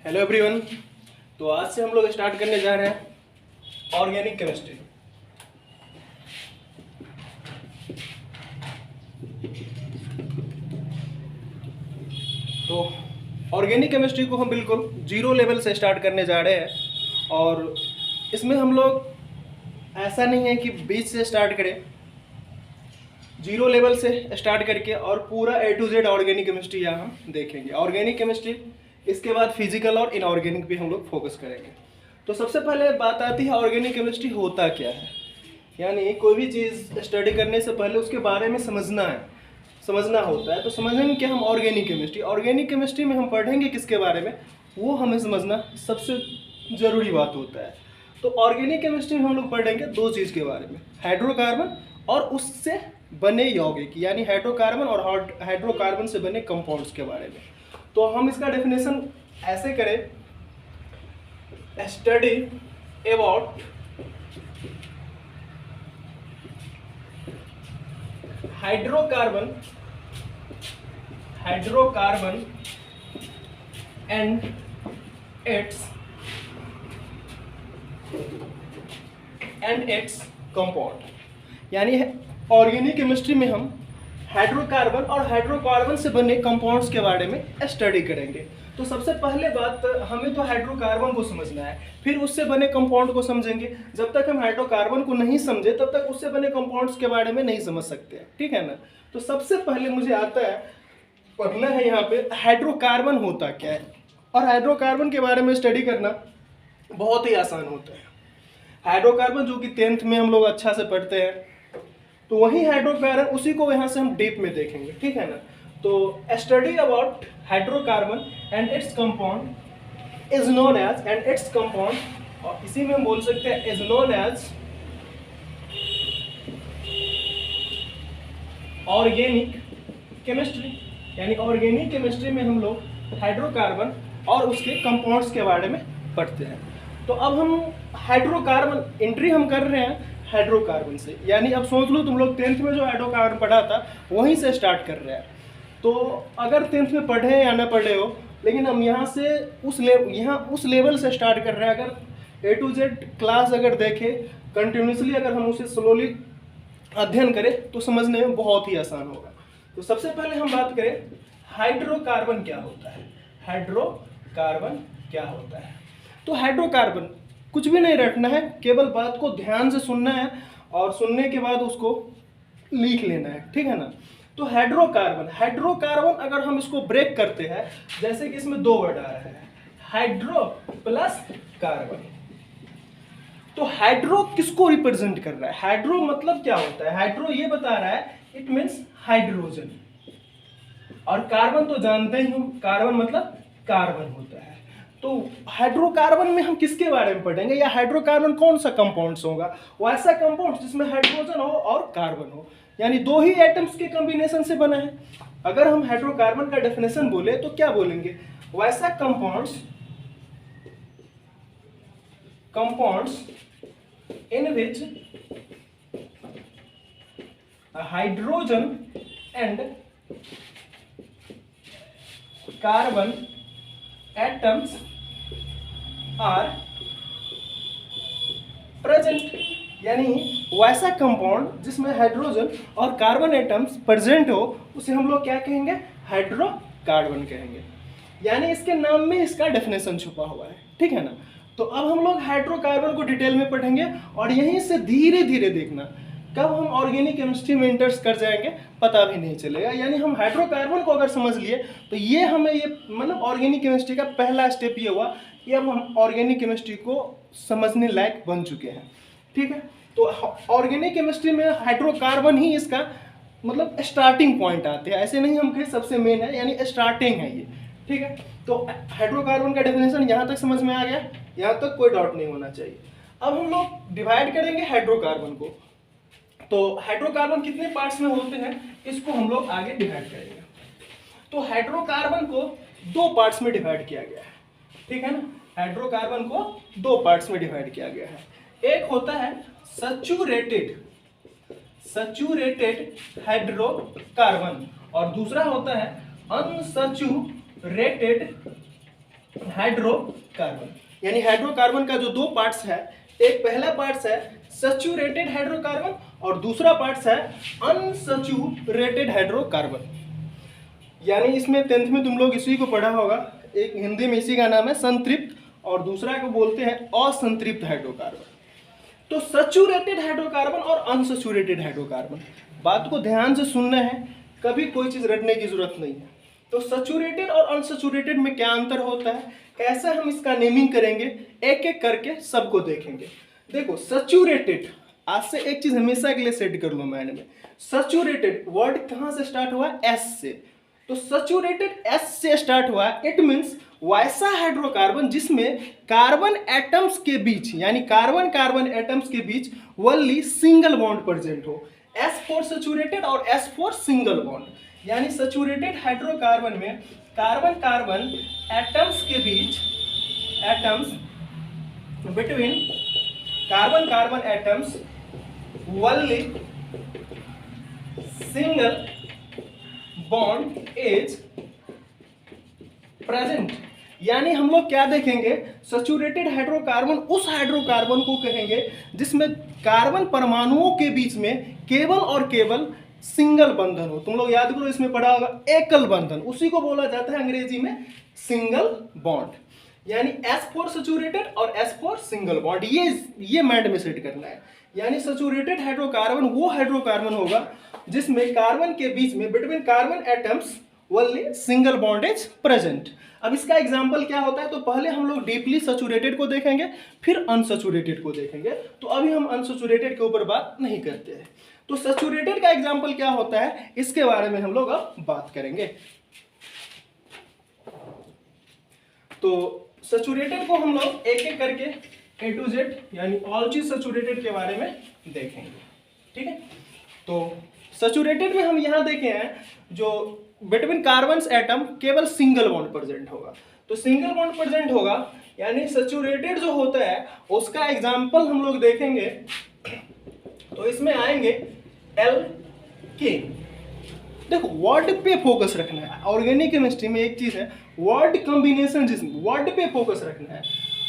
Hello everyone. तो आज से हम लोग स्टार्ट करने जा रहे हैं ऑर्गेनिक केमिस्ट्री। तो ऑर्गेनिक केमिस्ट्री को हम बिल्कुल जीरो लेवल से स्टार्ट करने जा रहे हैं और इसमें हम लोग ऐसा नहीं है कि बीच से स्टार्ट करें, जीरो लेवल से स्टार्ट करके और पूरा A to Z organic chemistry यहाँ हम देखेंगे। ऑर्गेनिक केमिस्ट्री इसके बाद फिजिकल और इनऑर्गेनिक पे हम लोग फोकस करेंगे। तो सबसे पहले बात आती है ऑर्गेनिक केमिस्ट्री होता क्या है। यानी कोई भी चीज़ स्टडी करने से पहले उसके बारे में समझना होता है। तो समझेंगे कि हम ऑर्गेनिक केमिस्ट्री में हम पढ़ेंगे किसके बारे में, वो हमें समझना सबसे ज़रूरी बात होता है। तो ऑर्गेनिक केमिस्ट्री में हम लोग पढ़ेंगे दो चीज़ के बारे में, हाइड्रोकार्बन और उससे बने यौगिक, यानी हाइड्रोकार्बन और हाइड्रोकार्बन से बने कंपाउंड्स के बारे में। तो हम इसका डेफिनेशन ऐसे करें, study about hydrocarbon and its compound. यानी ऑर्गेनिक केमिस्ट्री में हम हाइड्रोकार्बन और हाइड्रोकार्बन से बने कंपाउंड्स के बारे में स्टडी करेंगे। तो सबसे पहले बात, हमें तो हाइड्रोकार्बन को समझना है, फिर उससे बने कंपाउंड को समझेंगे। जब तक हम हाइड्रोकार्बन को नहीं समझे तब तक उससे बने कंपाउंड्स के बारे में नहीं समझ सकते हैं, ठीक है ना। तो सबसे पहले मुझे आता है पढ़ना है यहाँ पे हाइड्रोकार्बन होता क्या है, और हाइड्रोकार्बन के बारे में स्टडी करना बहुत ही आसान होता है। हाइड्रोकार्बन जो कि 10th में हम लोग अच्छा से पढ़ते हैं, तो वही हाइड्रोकार्बन उसी को यहाँ से हम डीप में देखेंगे, ठीक है ना। तो study about hydrocarbon and its compound is known as, and its compound, और इसी में हम बोल सकते हैं is known as organic chemistry. यानी ऑर्गेनिक केमिस्ट्री में हम लोग हाइड्रोकार्बन और उसके कंपाउंड्स के बारे में पढ़ते हैं। तो अब हम हाइड्रोकार्बन एंट्री हम कर रहे हैं हाइड्रोकार्बन से, यानी अब सोच लो तुम लोग 10th में जो हाइड्रोकार्बन पढ़ा था वहीं से स्टार्ट कर रहे हैं। तो अगर 10th में पढ़े या ना पढ़े हो, लेकिन हम यहाँ से उस लेवल से स्टार्ट कर रहे हैं। अगर A to Z क्लास अगर देखें कंटिन्यूसली, अगर हम उसे स्लोली अध्ययन करें तो समझने में बहुत ही आसान होगा। तो सबसे पहले हम बात करें हाइड्रोकार्बन क्या होता है। हाइड्रोकार्बन क्या होता है, तो हाइड्रोकार्बन कुछ भी नहीं रटना है, केवल बात को ध्यान से सुनना है और सुनने के बाद उसको लिख लेना है, ठीक है ना। तो हाइड्रोकार्बन अगर हम इसको ब्रेक करते हैं, जैसे कि इसमें दो वर्ड आ रहे हैं, हाइड्रो प्लस कार्बन। तो हाइड्रो किसको रिप्रेजेंट कर रहा है, हाइड्रो मतलब क्या होता है, हाइड्रो ये बता रहा है इट मीन्स हाइड्रोजन, और कार्बन तो जानते ही हो, कार्बन मतलब कार्बन होता है। तो हाइड्रोकार्बन में हम किसके बारे में पढ़ेंगे, या हाइड्रोकार्बन कौन सा कंपाउंड्स होगा, वैसा कंपाउंड जिसमें हाइड्रोजन हो और कार्बन हो, यानी दो ही एटम्स के कॉम्बिनेशन से बना है। अगर हम हाइड्रोकार्बन का डेफिनेशन बोले तो क्या बोलेंगे, वैसा compounds in which hydrogen and carbon atoms are present. यानी वैसा कंपाउंड जिसमें हाइड्रोजन और कार्बन एटम्स प्रेजेंट हो उसे हम लोग क्या कहेंगे, हाइड्रोकार्बन कहेंगे। यानी इसके नाम में इसका डेफिनेशन छुपा हुआ है, ठीक है ना। तो अब हम लोग हाइड्रोकार्बन को डिटेल में पढ़ेंगे और यहीं से धीरे धीरे देखना कब हम ऑर्गेनिक केमिस्ट्री में इंटर्स कर जाएंगे पता भी नहीं चलेगा। यानी हम हाइड्रोकार्बन को अगर समझ लिए तो ये हमें ये मतलब ऑर्गेनिक केमिस्ट्री का पहला स्टेप ये हुआ कि अब हम ऑर्गेनिक केमिस्ट्री को समझने लायक बन चुके हैं, ठीक है। तो ऑर्गेनिक केमिस्ट्री में हाइड्रोकार्बन ही इसका मतलब स्टार्टिंग पॉइंट आते हैं, ऐसे नहीं हम कहें सबसे मेन है, यानी स्टार्टिंग है ये, ठीक है। तो हाइड्रोकार्बन का डेफिनेशन यहाँ तक समझ में आ गया, यहाँ तक कोई डाउट नहीं होना चाहिए। अब हम लोग डिवाइड करेंगे हाइड्रोकार्बन को। तो हाइड्रोकार्बन कितने पार्ट्स में होते हैं इसको हम लोग आगे डिवाइड करेंगे। तो हाइड्रोकार्बन को दो पार्ट्स में डिवाइड किया गया है, ठीक है ना। हाइड्रोकार्बन को दो पार्ट्स में डिवाइड किया गया है। एक होता है सैचुरेटेड हाइड्रोकार्बन और दूसरा होता है अनसैचुरेटेड हाइड्रोकार्बन, यानी हाइड्रोकार्बन का जो दो पार्ट्स है, एक पहला पार्ट्स है सैचुरेटेड हाइड्रोकार्बन और दूसरा पार्ट्स है अनसैचुरेटेड हाइड्रोकार्बन। यानी इसमें 10th में तुम लोग इसी को पढ़ा होगा, एक हिंदी में इसी का नाम है संतृप्त और दूसरा को बोलते हैं असंतृप्त हाइड्रोकार्बन। तो सैचुरेटेड हाइड्रोकार्बन और अनसैचुरेटेड हाइड्रोकार्बन, बात को ध्यान से सुनना है, कभी कोई चीज़ रटने की जरूरत नहीं है। तो सैचुरेटेड और अनसैचुरेटेड में क्या अंतर होता है, कैसे हम इसका नेमिंग करेंगे, एक एक करके सबको देखेंगे। देखो सैचुरेटेड, आज से एक चीज़ हमेशा के लिए सेट कर लो माइंड में, सैचुरेटेड वर्ड कहाँ से स्टार्ट हुआ, एस से। तो सैचुरेटेड एस से स्टार्ट हुआ, इट मीन्स वैसा हाइड्रोकार्बन जिसमें कार्बन एटम्स के बीच, यानी कार्बन कार्बन एटम्स के बीच ओनली सिंगल बॉन्ड प्रेजेंट हो। एस फॉर सैचुरेटेड और एस फॉर सिंगल बॉन्ड, यानी सैचुरेटेड हाइड्रोकार्बन में कार्बन कार्बन एटम्स के बीच, atoms between carbon carbon atoms only single bond is present. यानी हम लोग क्या देखेंगे, सैचुरेटेड हाइड्रोकार्बन उस हाइड्रोकार्बन को कहेंगे जिसमें कार्बन परमाणुओं के बीच में केवल और केवल सिंगल बंधन हो। तुम लोग याद करो, इसमें पढ़ा होगा एकल बंधन, उसी को बोला जाता है अंग्रेजी में सिंगल बॉन्ड। यानी एस फॉर सैचुरेटेड और एस फॉर सिंगल बॉन्ड, ये माइंड में सेट करना है। यानी सैचुरेटेड हाइड्रोकार्बन वो हाइड्रोकार्बन होगा जिसमें कार्बन के बीच में between carbon atoms only single bond is present. अब इसका एग्जांपल क्या होता है, तो पहले हम लोग डीपली सैचुरेटेड को देखेंगे, फिर अनसैचुरेटेड को देखेंगे। तो अभी हम अनसैचुरेटेड के ऊपर बात नहीं करते हैं। तो सैचुरेटेड का एग्जांपल क्या होता है, इसके बारे में हम लोग अब बात करेंगे। तो सैचुरेटेड को हम लोग एक एक करके ए टू जेड यानी ऑल चीज सैचुरेटेड के बारे में देखेंगे, ठीक है। तो सैचुरेटेड में हम यहाँ देखे हैं जो बिटवीन कार्बन एटम केवल सिंगल बॉन्ड प्रेजेंट होगा। तो सिंगल बॉन्ड प्रेजेंट होगा, यानी सैचुरेटेड जो होता है उसका एग्जांपल हम लोग देखेंगे। तो इसमें आएंगे एल्केन। देखो वर्ड पे फोकस रखना है, ऑर्गेनिक केमिस्ट्री में एक चीज है वर्ड कॉम्बिनेशन, जिसमें वर्ड पे फोकस रखना है।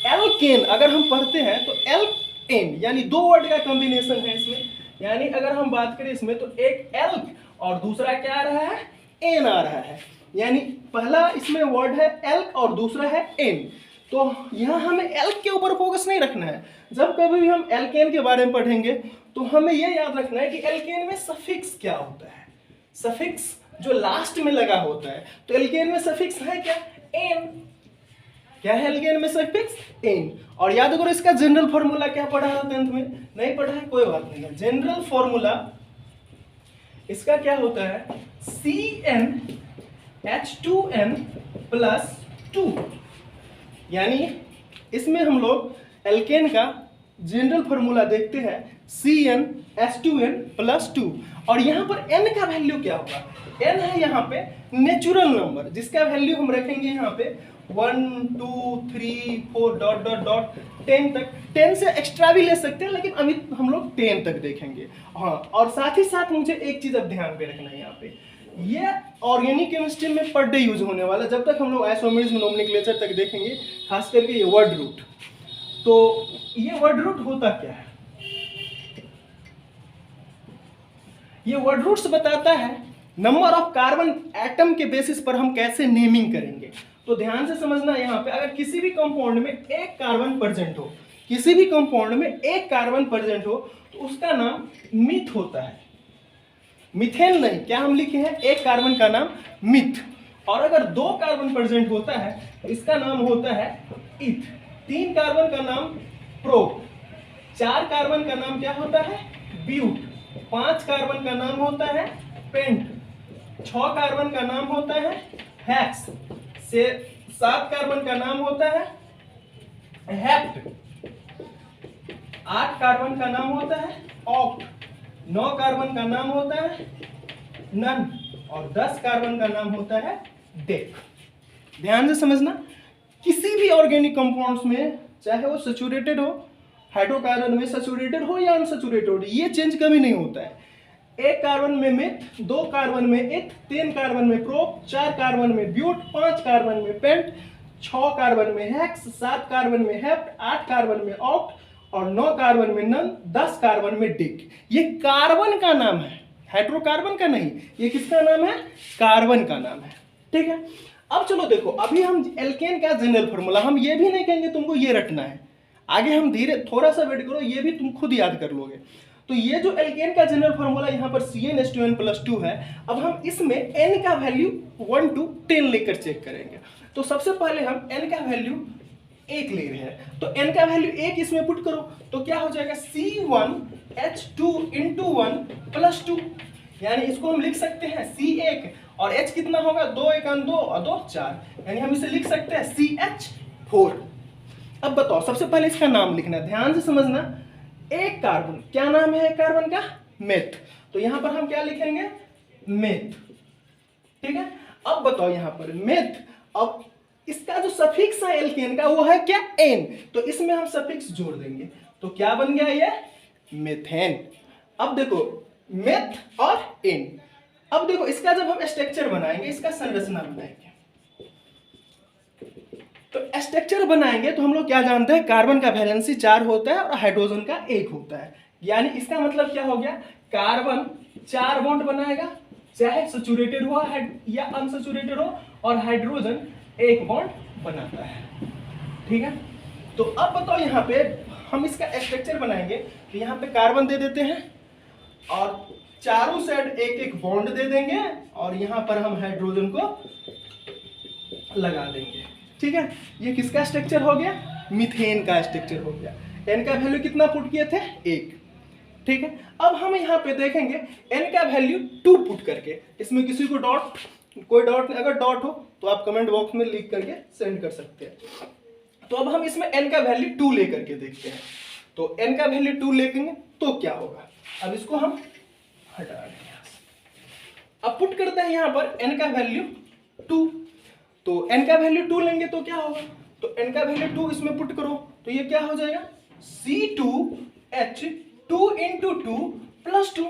एल्केन अगर हम पढ़ते हैं तो एल्केन यानी दो वर्ड का कॉम्बिनेशन है इसमें। यानी अगर हम बात करें इसमें तो एक एल्क और दूसरा क्या आ रहा है, एन आ रहा है। यानी पहला इसमें वर्ड है एल्क और दूसरा है एन। तो यहाँ हमें एल्क के ऊपर फोकस नहीं रखना है। जब कभी भी हम एल्केन के बारे में पढ़ेंगे तो हमें यह याद रखना है कि एल्केन में सफिक्स क्या होता है, सफिक्स जो लास्ट में लगा होता है। तो एल्केन में सफिक्स है क्या, एन। क्या है एल्केन में सफिक्स, एन। और याद करो इसका जनरल फॉर्मूला क्या पढ़ा है 10th में, नहीं पढ़ा है कोई बात नहीं है। जनरल फॉर्मूला इसका क्या होता है, CnH2n+2। यानी इसमें हम लोग एल्केन का जनरल फॉर्मूला देखते हैं CnH2n+2। और यहाँ पर n का वैल्यू क्या होगा, n है यहाँ पे नेचुरल नंबर जिसका वैल्यू हम रखेंगे यहाँ पे 1 2 3 4 डॉट डॉट डॉट 10 तक। 10 से एक्स्ट्रा भी ले सकते हैं लेकिन अभी हम लोग 10 तक देखेंगे। हाँ, और साथ ही साथ मुझे एक चीज अब ध्यान पे रखना है, यहाँ पे ये ऑर्गेनिक केमिस्ट्री में पर डे यूज होने वाला, जब तक हम लोग आइसोमेरिज्म नोमेनक्लेचर तक देखेंगे, खास करके ये वर्ड रूट। तो ये वर्ड रूट होता क्या है, ये वर्ड रूट्स बताता है नंबर ऑफ कार्बन एटम के बेसिस पर हम कैसे नेमिंग करेंगे। तो ध्यान से समझना, यहाँ पे अगर किसी भी कंपाउंड में एक कार्बन प्रेजेंट हो, किसी भी कंपाउंड में एक कार्बन प्रेजेंट हो तो उसका नाम मिथ होता है, मिथेन नहीं। क्या हम लिखे हैं, एक कार्बन का नाम मिथ। और अगर दो कार्बन प्रेजेंट होता है तो इसका नाम होता है इथ। 3 कार्बन का नाम प्रोप, 4 कार्बन का नाम क्या होता है, ब्यूट, 5 कार्बन का नाम होता है पेंट, 6 कार्बन का नाम होता है हेक्स, 7 कार्बन का नाम होता है हेप्ट, 8 कार्बन का नाम होता है ऑक्ट, 9 कार्बन का नाम होता है नन और 10 कार्बन का नाम होता है डेक। ध्यान से समझना, किसी भी ऑर्गेनिक कंपाउंड्स में चाहे वो सैचुरेटेड हो, हाइड्रोकार्बन में सैचुरेटेड हो या अनसैचुरेटेड हो, ये चेंज कभी नहीं होता है। 1 कार्बन में मिथ, 2 कार्बन में इथ, 3 कार्बन में प्रोप, 4 कार्बन में ब्यूट, 5 कार्बन में पेंट, 6 कार्बन में हेक्स, 7 कार्बन में हेप्ट, 8 कार्बन में ऑक्ट और 9 कार्बन में नन, 10 कार्बन में डिक। ये कार्बन का नाम है, हाइड्रोकार्बन का नहीं, ये किसका नाम है? कार्बन का नाम है। ठीक है, अब चलो देखो, अभी हम एल्केन का जनरल फार्मूला, हम ये भी नहीं कहेंगे तुमको ये रटना है, आगे हम धीरे थोड़ा सा वेट करो, ये भी तुम खुद याद कर लोगे। तो ये जो एल्केन का जनरल फार्मूला यहाँ पर CnH2n+2 है, अब हम इसमें n का वैल्यू 1 to 10 लेकर चेक करेंगे। तो सबसे पहले हम n का वैल्यू 1 ले रहे हैं, तो n का वैल्यू 1 इसमें पुट करो तो क्या हो जाएगा, C1H2 × 1 + 2, यानी इसको हम लिख सकते हैं C1 और H कितना होगा, 2 × 1 2 और 2 4, यानी हम इसे लिख सकते हैं CH4। अब बताओ, सबसे पहले इसका नाम लिखना, ध्यान से समझना। एक कार्बन, क्या नाम है एक कार्बन का? मेथ। तो यहां पर हम क्या लिखेंगे? मेथ। ठीक है, अब बताओ यहां पर मेथ, अब इसका जो सफिक्स है एल्केन का वो है क्या? एन, तो इसमें हम सफिक्स जोड़ देंगे, तो क्या बन गया ये? मेथेन। अब देखो मेथ और एन, अब देखो इसका जब हम स्ट्रक्चर बनाएंगे, इसका संरचना बनाएंगे, तो स्ट्रक्चर बनाएंगे तो हम लोग क्या जानते हैं, कार्बन का वैलेंसी 4 होता है और हाइड्रोजन का 1 होता है। यानी इसका मतलब क्या हो गया, कार्बन 4 बॉन्ड बनाएगा, चाहे सैचुरेटेड हो या अनसैचुरेटेड हो, और हाइड्रोजन 1 बॉन्ड बनाता है। ठीक है, तो अब बताओ यहाँ पे हम इसका स्ट्रक्चर बनाएंगे, तो यहाँ पे कार्बन दे देते हैं और चारों साइड 1-1 बॉन्ड दे देंगे और यहाँ पर हम हाइड्रोजन को लगा देंगे। ठीक है, ये किसका स्ट्रक्चर हो गया? मीथेन का स्ट्रक्चर हो गया। एन का वैल्यू कितना पुट किए थे? 1। ठीक है, अब हम यहाँ पे देखेंगे एन का वैल्यू 2 पुट करके, इसमें किसी को डॉट, कोई डॉट नहीं, अगर डॉट हो तो आप कमेंट बॉक्स में लिख करके सेंड कर सकते हैं। तो अब हम इसमें एन का वैल्यू 2 लेकर के देखते हैं, तो एन का वैल्यू 2 लेंगे तो क्या होगा, अब इसको हम हटा देंगे। अब पुट करते हैं यहाँ पर एन का वैल्यू 2, तो n का वैल्यू 2 लेंगे तो क्या होगा, तो n का वैल्यू 2 इसमें पुट करो तो ये क्या हो जाएगा, C2H2 × 2 + 2।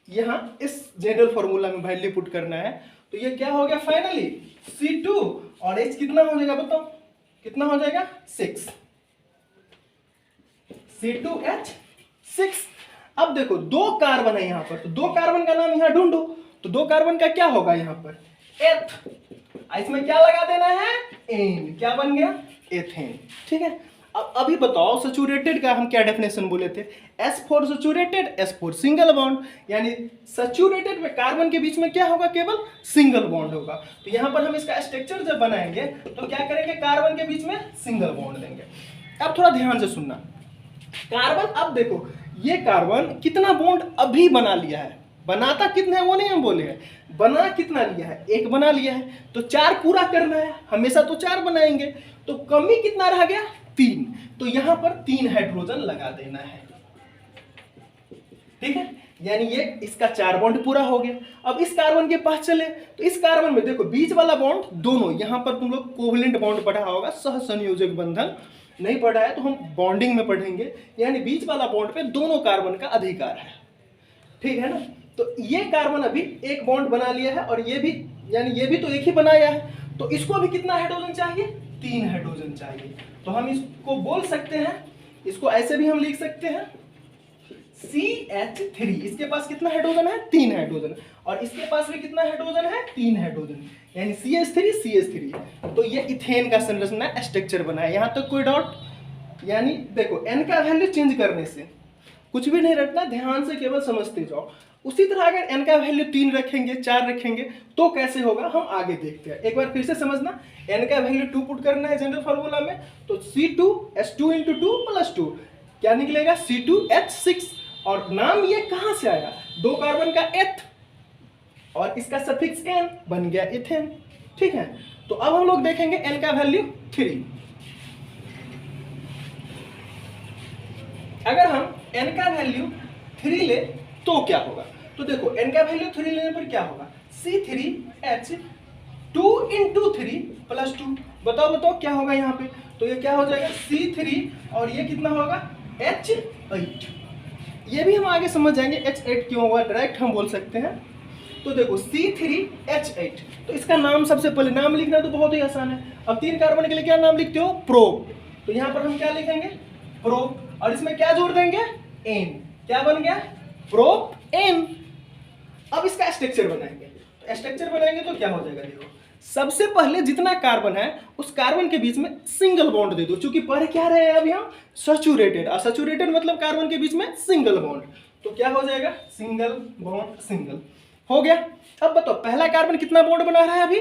यहां इस जनरल फार्मूला में वैल्यू पुट करना है, तो ये क्या हो गया फाइनली, C2 और H कितना हो जाएगा, बताओ कितना हो जाएगा, 6, C2H6। अब देखो 2 कार्बन है यहाँ पर, तो 2 कार्बन का नाम यहाँ ढूंढो, तो 2 कार्बन का क्या होगा यहाँ पर, एथ, इसमें क्या लगा देना है, एन, क्या बन गया, एथेन। ठीक है, अब अभी बताओ सैचुरेटेड का हम क्या डेफिनेशन बोले थे, S4 saturated, S4 single bond, यानी सैचुरेटेड में कार्बन के बीच में क्या होगा, केवल सिंगल बॉन्ड होगा। तो यहाँ पर हम इसका स्ट्रक्चर जब बनाएंगे तो क्या करेंगे, कार्बन के बीच में सिंगल बॉन्ड देंगे। अब थोड़ा ध्यान से सुनना, कार्बन, अब देखो ये कार्बन कितना बॉन्ड अभी बना लिया है, बनाता कितना है वो नहीं हम बोले हैं, बना कितना लिया है, 1 बना लिया है, तो 4 पूरा करना है, हमेशा तो 4 बनाएंगे, तो कमी कितना रह गया, 3, तो यहां पर 3 हाइड्रोजन लगा देना है। ठीक है, यानी ये इसका 4 बॉन्ड पूरा हो गया। अब इस कार्बन के पास चले, तो इस कार्बन में देखो बीच वाला बॉन्ड दोनों, यहां पर तुम लोग कोवलेंट बॉन्ड पढ़ा होगा, सहसंयोजक बंधन नहीं पढ़ा है तो हम बॉन्डिंग में पढ़ेंगे, यानी बीच वाला बॉन्ड पे दोनों कार्बन का अधिकार है। ठीक है ना, तो ये कार्बन अभी 1 बॉन्ड बना लिया है और ये भी, यानी ये भी तो 1 ही बनाया है, तो इसको अभी कितना हाइड्रोजन चाहिए, 3 हाइड्रोजन चाहिए। तो हम इसको बोल सकते हैं, इसको ऐसे भी हम लिख सकते हैं CH3, इसके पास कितना हाइड्रोजन है, 3 हाइड्रोजन, और इसके पास भी कितना हाइड्रोजन है, 3 हाइड्रोजन, यानी CH3। तो ये इथेन का संरचना स्ट्रक्चर बना है, यहाँ तक कोई डाउट? यानी देखो n का वैल्यू चेंज करने से कुछ भी नहीं रखना, ध्यान से केवल समझते जाओ। उसी तरह अगर n का वैल्यू 3 रखेंगे, 4 रखेंगे तो कैसे होगा, हम आगे देखते हैं। एक बार फिर से समझना, n का वैल्यू 2 पुट करना है जनरल फार्मूला में, तो C2H2 × 2 + 2 क्या निकलेगा, C2H6, और नाम ये कहां से आया, 2 कार्बन का एथ और इसका सफिक्स n, बन गया इथेन। ठीक है, तो अब हम लोग देखेंगे n का वैल्यू 3। अगर हम n का वैल्यू 3 ले तो क्या होगा, तो देखो n का वैल्यू 3 लेने पर क्या होगा, C3H2 × 3 + 2, बताओ क्या होगा यहाँ पे, तो ये क्या हो जाएगा, C3 और ये कितना होगा, H8। ये भी हम आगे समझ जाएंगे H8 क्यों होगा, डायरेक्ट हम बोल सकते हैं तो देखो C3H8, तो इसका नाम सबसे पहले नाम लिखना तो बहुत ही आसान है। अब 3 कार्बन के लिए क्या नाम लिखते हो? प्रोप। तो यहाँ पर हम क्या लिखेंगे? प्रोप, और इसमें क्या जोड़ देंगे? एन। क्या बन गया? Propane. अब इसका स्ट्रक्चर बनाएंगे, तो स्ट्रक्चर बनाएंगे तो क्या हो जाएगा? देखो, सबसे पहले जितना कार्बन है उस कार्बन के बीच में सिंगल बॉन्ड दे दो, क्योंकि पढ़ क्या रहे हैं अब यहाँ? सैचुरेटेड, और सैचुरेटेड मतलब कार्बन के बीच में सिंगल बॉन्ड। तो क्या हो जाएगा? सिंगल बॉन्ड सिंगल हो गया। अब बताओ पहला कार्बन कितना बॉन्ड बना रहा है? अभी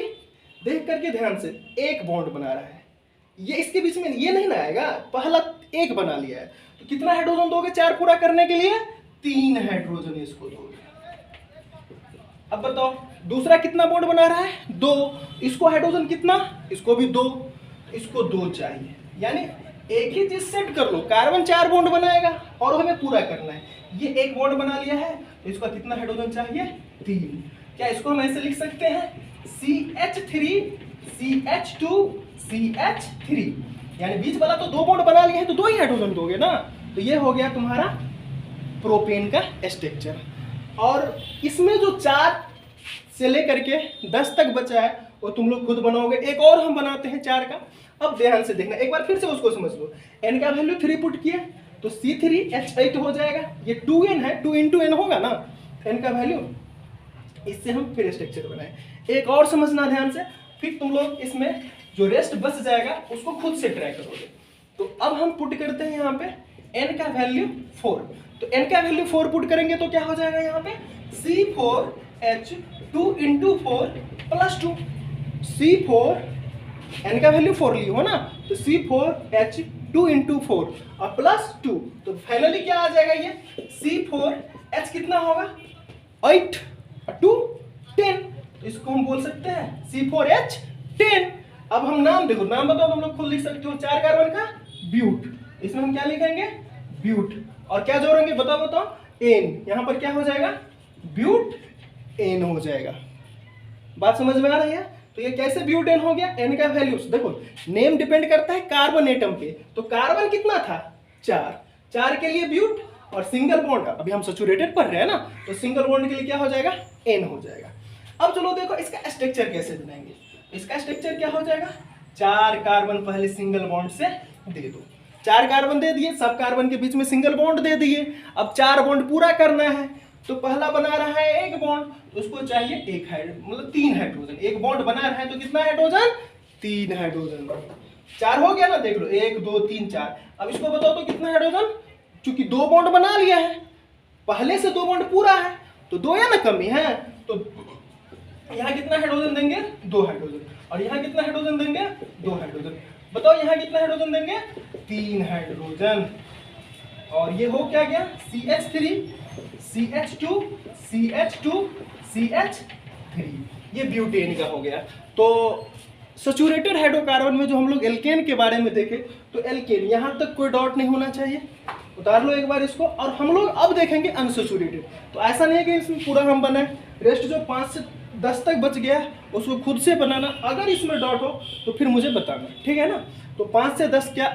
देख करके ध्यान से, एक बॉन्ड बना रहा है। ये इसके बीच में ये नहीं ना आएगा, पहला एक बना लिया है, तो कितना हाइड्रोजन दोगे 4 पूरा करने के लिए? 3 हाइड्रोजन इसको दोगे। अब बताओ दूसरा कितना बॉन्ड बना रहा है? 2। इसको हाइड्रोजन कितना? इसको भी 2, इसको 2 चाहिए। यानी एक ही चीज सेट कर लो, कार्बन 4 बॉन्ड बनाएगा और हमें पूरा करना है। ये एक बॉन्ड बना लिया है, तो इसका कितना हाइड्रोजन चाहिए? 3। क्या इसको हम ऐसे लिख सकते हैं? CH3 CH2 CH3, यानी बीच वाला तो 2 बॉन्ड बना लिए हैं, तो 2 ही हाइड्रोजन दोगे ना। तो ये हो गया तुम्हारा प्रोपेन का स्ट्रक्चर। और इसमें जो 4 से लेकर के 10 तक बचा है वो तुम लोग खुद बनाओगे। एक और हम बनाते हैं 4 का। अब ध्यान से देखना, एक बार फिर से उसको समझ लो। n का वैल्यू 3 पुट किए तो C3H8 हो जाएगा। ये 2n है, 2 × n होगा ना n का वैल्यू। इससे हम फिर स्ट्रक्चर बनाए। एक और समझना ध्यान से, फिर तुम लोग इसमें जो रेस्ट बच जाएगा उसको खुद से ट्राई करोगे। तो अब हम पुट करते हैं यहाँ पे n का वैल्यू 4। तो n का वैल्यू 4 पुट करेंगे तो क्या हो जाएगा? यहाँ पे C4H2 × 4 + 2। C4, n का वैल्यू 4 ली हो ना, तो C4H2 × 4 और +2, तो फाइनली क्या आ जाएगा? ये C4H कितना होगा? 8 और 2 10। तो इसको हम बोल सकते हैं C4H10। अब हम नाम देखो, नाम बताओ, तुम लोग खुद लिख सकते हो। 4 कार्बन का ब्यूट, इसमें हम क्या लिखेंगे? ब्यूट। और क्या जोड़ेंगे? बताओ एन। यहां पर क्या हो जाएगा? ब्यूट एन हो जाएगा। बात समझ में आ रही है? तो ये कैसे ब्यूट एन हो गया? एन का वैल्यू देखो, नेम डिपेंड करता है कार्बन एटम पे। तो कार्बन कितना था? 4 के लिए ब्यूट, और सिंगल बॉन्ड, अभी हम सैचुरेटेड पढ़ रहे हैं ना, तो सिंगल बॉन्ड के लिए क्या हो जाएगा? एन हो जाएगा। अब चलो देखो इसका स्ट्रक्चर कैसे बनाएंगे। इसका स्ट्रक्चर क्या हो जाएगा? 4 कार्बन पहले सिंगल बॉन्ड से दे दो। 4 कार्बन दे दिए, सब कार्बन के बीच में सिंगल बॉन्ड दे दिए। अब 4 बॉन्ड पूरा करना है, तो पहला बना रहा है एक बॉन्ड, तो उसको चाहिए एक हाइड्रोजन, मतलब 3 हाइड्रोजन। एक बॉन्ड बना रहा है तो कितना हाइड्रोजन? 3 हाइड्रोजन। 4 हो गया ना, देख लो 1 2 3 4। अब इसको बताओ तो कितना हाइड्रोजन? चूंकि 2 बॉन्ड बना लिया है, पहले से 2 बॉन्ड पूरा है, तो 2 या ना कमी है, तो यहाँ कितना हाइड्रोजन देंगे? 2 हाइड्रोजन। और यहाँ कितना हाइड्रोजन देंगे? 2 हाइड्रोजन। बताओ यहाँ कितना हाइड्रोजन देंगे? 3 हाइड्रोजन। और ये हो क्या गया? CH3 CH2 CH2 CH3, ये ब्यूटेन का हो गया। तो सैचुरेटेड हाइड्रोकार्बन में जो हम लोग एल्केन के बारे में देखें, तो एल्केन यहाँ तक कोई डॉट नहीं होना चाहिए। उतार लो एक बार इसको। और हम लोग अब देखेंगे अनसैचुरेटेड। तो ऐसा नहीं है कि इसमें पूरा हम बनाए, रेस्ट जो 5 से 10 तक बच गया उसको खुद से बनाना। अगर इसमें डॉट हो तो फिर मुझे बताना, ठीक है ना। तो 5 से 10 क्या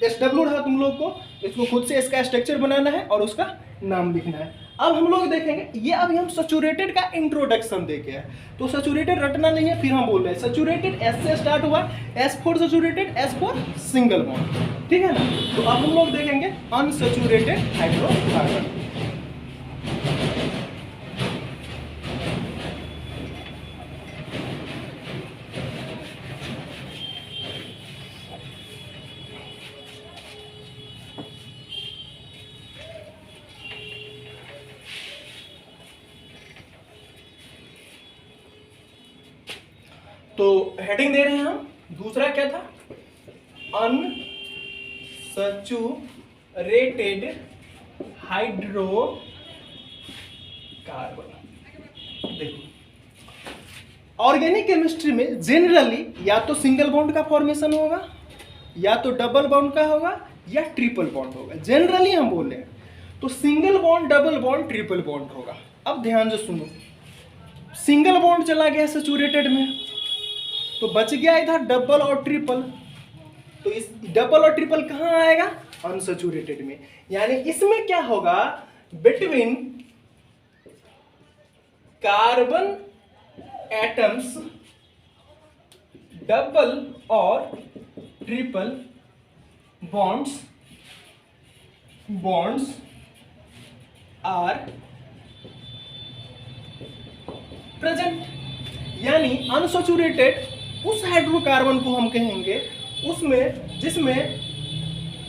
SW रहा तुम लोग को, इसको खुद से इसका स्ट्रक्चर बनाना है और उसका नाम लिखना है। अब हम लोग देखेंगे, ये अभी हम सैचुरेटेड का इंट्रोडक्शन देखे हैं। तो सैचुरेटेड रटना नहीं है, फिर हम बोल रहे हैं सैचुरेटेड S से स्टार्ट हुआ, S for saturated, S for single bond, ठीक है ना। तो अब हम लोग देखेंगे अनसैचुरेटेड हाइड्रोकार्बन। तो हेडिंग दे रहे हैं हम, दूसरा क्या था? Unsaturated hydrocarbon. देखो ऑर्गेनिक केमिस्ट्री में जनरली या तो सिंगल बॉन्ड का फॉर्मेशन होगा, या तो डबल बॉन्ड का होगा, या ट्रिपल बॉन्ड होगा। जनरली हम बोल रहे हैं तो single bond, double bond, triple bond होगा। अब ध्यान से सुनो, सिंगल बॉन्ड चला गया सैचुरेटेड में, तो बच गया इधर डबल और ट्रिपल। तो इस डबल और ट्रिपल कहां आएगा? अनसैचुरेटेड में। यानी इसमें क्या होगा? बिटवीन कार्बन एटम्स डबल और ट्रिपल बॉन्ड्स आर प्रेजेंट। यानी अनसैचुरेटेड उस हाइड्रोकार्बन को हम कहेंगे उसमें जिसमें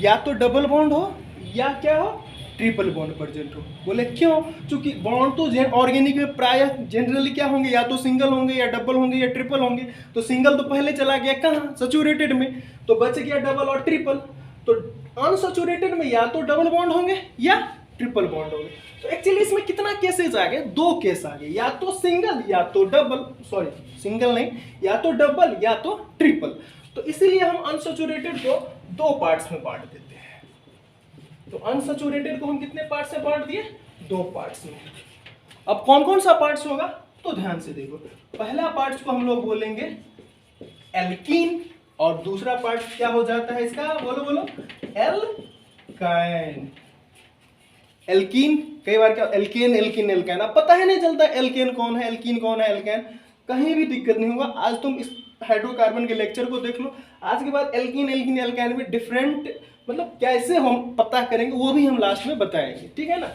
या तो डबल बॉन्ड हो या क्या हो, ट्रिपल बॉन्ड प्रेजेंट हो। बोले क्यों? क्योंकि बॉन्ड तो ऑर्गेनिक में प्राय जनरली क्या होंगे, या तो सिंगल होंगे या डबल होंगे या ट्रिपल होंगे। तो सिंगल तो पहले चला गया कहाँ, सैचुरेटेड में, तो बच गया डबल और ट्रिपल। तो अनसैचुरेटेड में या तो डबल बॉन्ड होंगे या ट्रिपल बॉन्ड होंगे। तो एक्चुअली इसमें कितना केसेस आ गए, 2 केस आ गए, या तो सिंगल या तो डबल, सॉरी सिंगल नहीं, या तो डबल या तो ट्रिपल। तो इसीलिए हम अनसैचुरेटेड को 2 पार्ट्स में बांट देते हैं। तो अनसैचुरेटेड को हम कितने पार्ट्स में बांट दिए, 2 पार्ट्स में। अब कौन कौन सा पार्ट्स होगा, तो ध्यान से देखो। पहला पार्ट्स को हम लोग बोलेंगे एल्कीन, और दूसरा पार्ट क्या हो जाता है इसका, बोलो बोलो, एल्काइन। एल्कीन कई बार क्या, एल्केन एल्कीन एल्काइन, अब पता ही नहीं चलता एल्केन कौन है, एल्कीन कौन है, एल्काइन, कहीं भी दिक्कत नहीं होगा। आज तुम इस हाइड्रोकार्बन के लेक्चर को देख लो, आज के बाद एल्कीन एल्कीन एल्काइन में डिफरेंट मतलब कैसे हम पता करेंगे वो भी हम लास्ट में बताएंगे, ठीक है ना।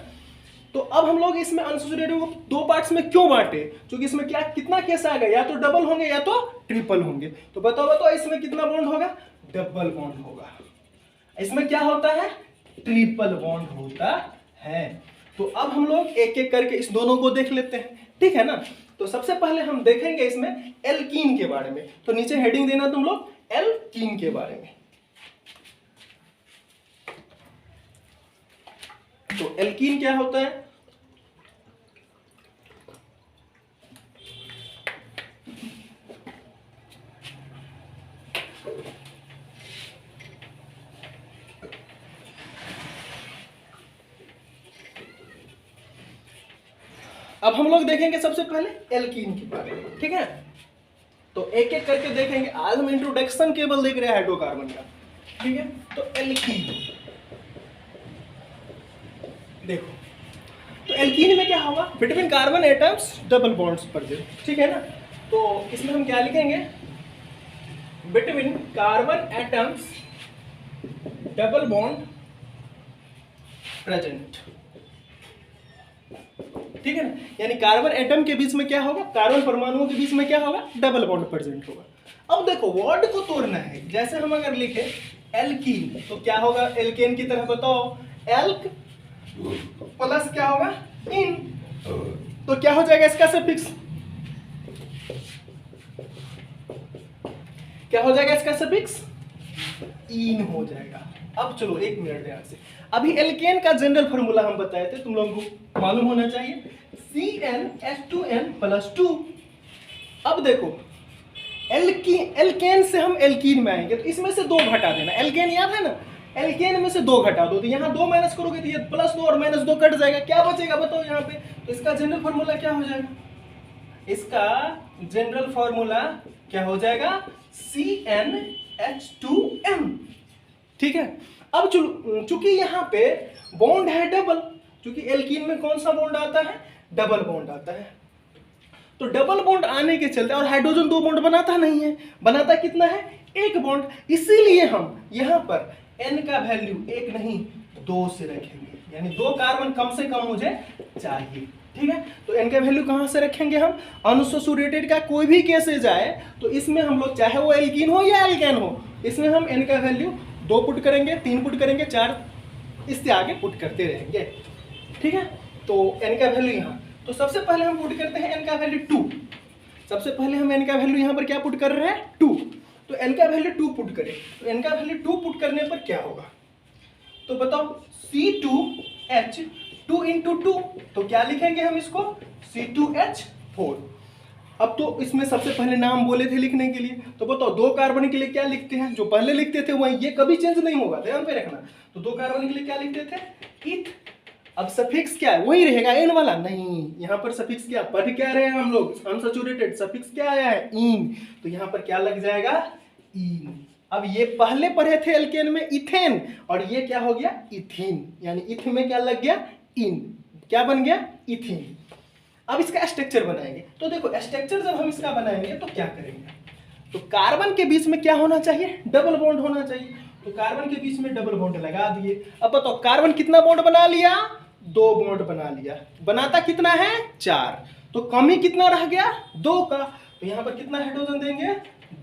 तो अब हम लोग इसमें अनसैचुरेटेड को 2 पार्ट्स में क्यों बांटे, क्योंकि इसमें क्या कितना केस आ गया, या तो डबल होंगे या तो ट्रिपल होंगे। तो बताओ इसमें कितना बॉन्ड होगा, डबल बॉन्ड होगा। इसमें क्या होता है, ट्रिपल बॉन्ड होता है। तो अब हम लोग एक एक करके इस दोनों को देख लेते हैं, ठीक है ना। तो सबसे पहले हम देखेंगे इसमें एल्कीन के बारे में। तो नीचे हेडिंग देना तुम लोग एल्कीन के बारे में। तो एल्कीन क्या होता है, अब हम लोग देखेंगे सबसे पहले एल्कीन के बारे में, ठीक है। तो एक एक करके देखेंगे। आज हम इंट्रोडक्शन केवल देख रहे हैं हाइड्रोकार्बन का, ठीक है। तो एल्कीन देखो, तो एल्कीन में क्या होगा, between carbon atoms double bonds present, ठीक है ना। तो इसमें हम क्या लिखेंगे, between carbon atoms double bond present, ठीक है ना। यानी कार्बन एटम के बीच में क्या होगा, कार्बन परमाणुओं के बीच में क्या होगा, डबल बॉन्ड प्रेजेंट होगा। अब देखो वर्ड को तोड़ना है। जैसे हम अगर लिखे एल्कीन तो क्या होगा, एल्केन की तरह बताओ, एल्क प्लस क्या होगा, इन, तो क्या हो जाएगा इसका सफिक्स, क्या हो जाएगा इसका सफिक्स, इन हो जाएगा। अब चलो एक मिनट ध्यान से, अभी एल्केन का जनरल फार्मूला हम बताए थे, तुम लोगों को मालूम होना चाहिए, CnH2n+2। अब देखो एल्केन से हम एल्कीन में आएंगे, तो इसमें से 2 घटा देना। एल्केन याद है ना, एल्केन में से 2 घटा दो, तो यहाँ 2 माइनस करोगे तो ये +2 और -2 कट जाएगा, क्या बचेगा बताओ यहाँ पे। तो इसका जनरल फार्मूला क्या हो जाएगा, इसका जनरल फार्मूला क्या हो जाएगा, CnH2n, ठीक है। अब चूंकि यहाँ पे बॉन्ड है डबल, क्योंकि एल्कीन में कौन सा बॉन्ड आता है, डबल बॉन्ड आता है। तो डबल बॉन्ड आने के चलते, और हाइड्रोजन 2 बॉन्ड बनाता नहीं है, बनाता कितना है, 1 बॉन्ड। इसीलिए हम यहाँ पर n का वैल्यू 1 नहीं 2 से रखेंगे, यानी 2 कार्बन कम से कम मुझे चाहिए, ठीक है। तो n का वैल्यू कहाँ से रखेंगे हम, अनसैचुरेटेड का कोई भी केस जाए तो इसमें हम लोग चाहे वो एल्कीन हो या एल्केन हो, इसमें हम n का वैल्यू 2 पुट करेंगे, 3 पुट करेंगे, 4 इससे आगे पुट करते रहेंगे, ठीक है। तो n का वैल्यू यहाँ, तो सबसे पहले हम पुट करते हैं n का वैल्यू 2। सबसे पहले हम n का वैल्यू यहाँ पर क्या पुट कर रहे हैं, 2। तो n का वैल्यू 2 पुट करें, तो n का वैल्यू 2 पुट करने पर क्या होगा, तो बताओ C2H 2 × 2, तो क्या लिखेंगे हम इसको, C2H4। अब तो इसमें सबसे पहले नाम बोले थे लिखने के लिए, तो बताओ 2 कार्बन के लिए क्या लिखते हैं, जो पहले लिखते थे वही, ये कभी चेंज नहीं होगा, ध्यान पे रखना। तो 2 कार्बन के लिए क्या लिखते थे, इथ। अब सफिक्स क्या है, वही रहेगा, एन वाला नहीं, यहाँ पर सफिक्स क्या पढ़ क्या रहे हैं हम लोग, अनसैचुरेटेड, सफिक्स क्या आया है, इन, तो यहाँ पर क्या लग जाएगा, इन। अब ये पहले पढ़े थे एल्केन में इथेन, और ये क्या हो गया, इथीन, यानी इथ में क्या लग गया, इन, क्या बन गया, इथीन। अब इसका स्ट्रक्चर बनाएंगे। तो देखो स्ट्रक्चर जब हम इसका बनाएंगे तो क्या करेंगे, तो कार्बन के बीच में क्या होना चाहिए, डबल बॉन्ड होना चाहिए। तो कार्बन के बीच में डबल बॉन्ड लगा दिए। अब बताओ कार्बन कितना बॉन्ड बना लिया, 2 बॉन्ड बना लिया। बनाता कितना है, 4। तो कमी कितना रह गया, 2 का। तो यहाँ पर कितना हाइड्रोजन देंगे,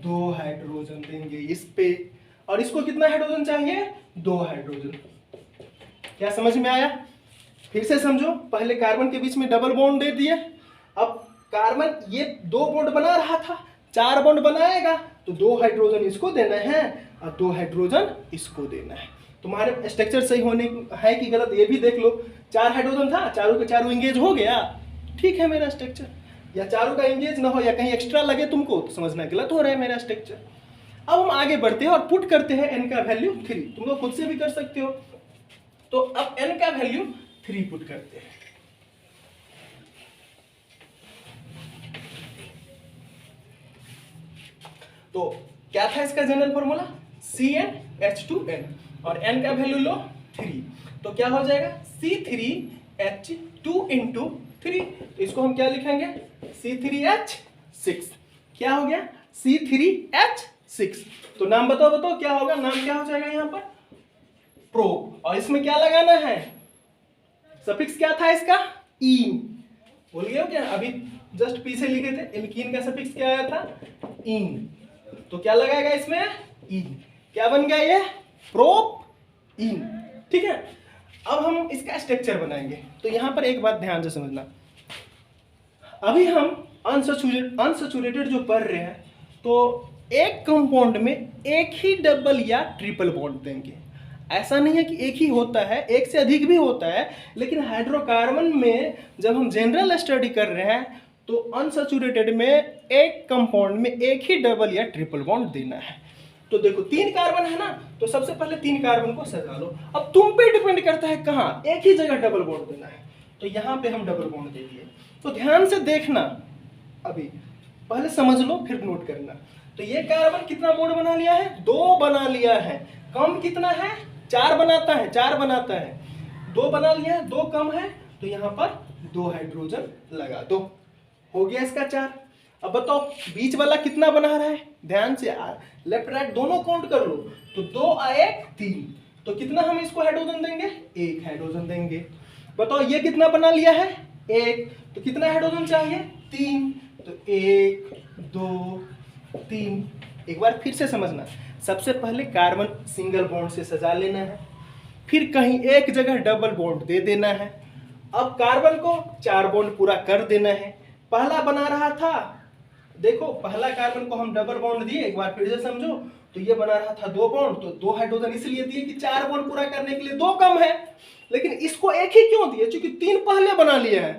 2 हाइड्रोजन देंगे इस पे। और इसको कितना हाइड्रोजन चाहिए, 2 हाइड्रोजन। क्या समझ में आया, फिर से समझो। पहले कार्बन के बीच में डबल बॉन्ड दे दिए। अब कार्बन ये 2 बॉन्ड बना रहा था, 4 बॉन्ड बनाएगा तो 2 हाइड्रोजन इसको देना है और 2 हाइड्रोजन इसको देना है। तुम्हारे स्ट्रक्चर सही होने है कि गलत ये भी देख लो। 4 हाइड्रोजन था, चारों के चारों इंगेज हो गया, ठीक है मेरा स्ट्रक्चर। या चारों का इंगेज ना हो या कहीं एक्स्ट्रा लगे तुमको तो समझना गलत हो रहा है मेरा स्ट्रक्चर। अब हम आगे बढ़ते हैं और पुट करते हैं n का वैल्यू 3। तुम लोग खुद से भी कर सकते हो। तो अब n का वैल्यू 3 पुट करते हैं। तो क्या था इसका जनरल फॉर्मूला, CnH2n और n का वैल्यू लो 3। तो क्या हो जाएगा, C3H2 × 3। तो इसको हम क्या लिखेंगे, C3H6। क्या हो गया, C3H6। तो नाम बताओ क्या होगा, नाम क्या हो जाएगा यहाँ पर, प्रोप। और इसमें क्या लगाना है, सफिक्स क्या था इसका, ईन। भूल गए हो क्या, अभी जस्ट पीछे लिखे थे, एल्कीन का सफिक्स क्या आया था, ईन। तो क्या लगाएगा इसमें, ईन। क्या बन गया ये, प्रोप ईन। ठीक है, अब हम इसका स्ट्रक्चर बनाएंगे। तो यहां पर एक बात ध्यान से समझना, अभी हम अनसैचुरेटेड जो पढ़ रहे हैं तो एक कंपाउंड में एक ही डबल या ट्रिपल बॉन्ड देंगे। ऐसा नहीं है कि एक ही होता है, एक से अधिक भी होता है। लेकिन हाइड्रोकार्बन में जब हम जनरल स्टडी कर रहे हैं तो अनसैचुरेटेड में एक कंपाउंड में एक ही डबल या ट्रिपल बॉन्ड देना है। तो देखो 3 कार्बन है ना, तो सबसे पहले 3 कार्बन को सजा लो। अब तुम पे डिपेंड करता है कहाँ, एक ही जगह डबल बॉन्ड देना है। तो यहाँ पे हम डबल बॉन्ड दे दिए। तो ध्यान से देखना, अभी पहले समझ लो फिर नोट करना। तो ये कार्बन कितना बॉन्ड बना लिया है, 2 बना लिया है। कम कितना है, 4 बनाता है, 4 बनाता है। 2 बना लिया है, 2 कम है, तो यहाँ पर 2 हाइड्रोजन लगा दो, हो गया इसका 4। अब बताओ बीच वाला कितना बना रहा है, ध्यान से लेफ्ट राइट दोनों काउंट कर लो। तो 2 और 1 3, तो कितना हम इसको हाइड्रोजन देंगे, 1 हाइड्रोजन देंगे। बताओ ये कितना बना लिया है, 1, तो कितना हाइड्रोजन चाहिए, 3। तो 1 2 3। एक बार फिर से समझना, सबसे पहले कार्बन सिंगल बॉन्ड से सजा लेना है, फिर कहीं एक जगह डबल बॉन्ड दे देना है। अब कार्बन को 4 बॉन्ड पूरा कर देना है। पहला बना रहा था, देखो पहला कार्बन को हम डबल बॉन्ड दिए, एक बार फिर से समझो। तो ये बना रहा था 2 बॉन्ड, तो 2 हाइड्रोजन इसलिए दिए कि 4 बॉन्ड पूरा करने के लिए 2 कम है। लेकिन इसको एक ही क्यों दिए, क्योंकि 3 पहले बना लिया है,